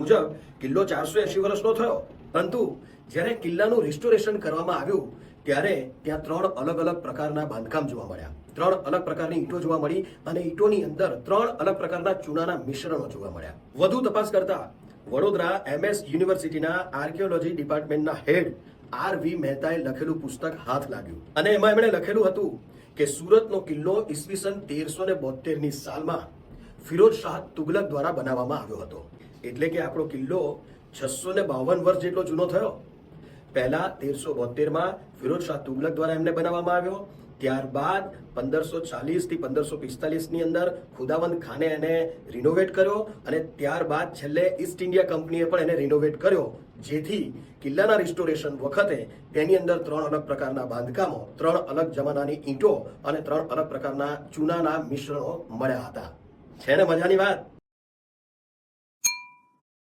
મુજબ કિલ્લો 480 વર્ષનો થયો, પરંતુ જ્યારે કિલ્લાનું રિસ્ટોરેશન કરવામાં આવ્યું ત્યારે ત્યાં 3 અલગ અલગ પ્રકારના બાંધકામ જોવા મળ્યા, 3 અલગ પ્રકારની ઈંટો જોવા મળી અને ઈંટોની અંદર 3 અલગ પ્રકારના ચૂનાના મિશ્રણો જોવા મળ્યા. વધુ તપાસ કરતા વડોદરા MS યુનિવર્સિટીના આર્કિયોલોજી ડિપાર્ટમેન્ટના હેડ RV મહેતાએ લખેલું પુસ્તક હાથ લાગ્યું અને એમાં એમણે લખેલું હતું કે સુરતનો કિલ્લો ઈસવીસન 1372ની સાલમાં ફિરોઝ શાહ તુગલક દ્વારા બનાવવામાં આવ્યો હતો. એટલે કે આપણો કિલ્લો 652 વર્ષ જેટલો જૂનો થયો. પહેલા 1372માં ફિરોઝ શાહ તુગલક દ્વારા એમને બનાવવામાં આવ્યો. ત્યારબાદ 1540 થી 1545ની અંદર ખુદાવંદ ખાને એને રિનોવેટ કર્યો અને ત્યારબાદ છેલ્લે ઈસ્ટ ઇન્ડિયા કંપનીએ પણ એને રિનોવેટ કર્યો, જેથી કિલ્લાના રિસ્ટોરેશન વખતે તેની અંદર 3 અલગ પ્રકારના બાંધકામો, 3 અલગ જમાનાની ઈંટો અને 3 અલગ પ્રકારના ચૂનાના મિશ્રણો મળ્યા હતા. છે ને મજાની વાત?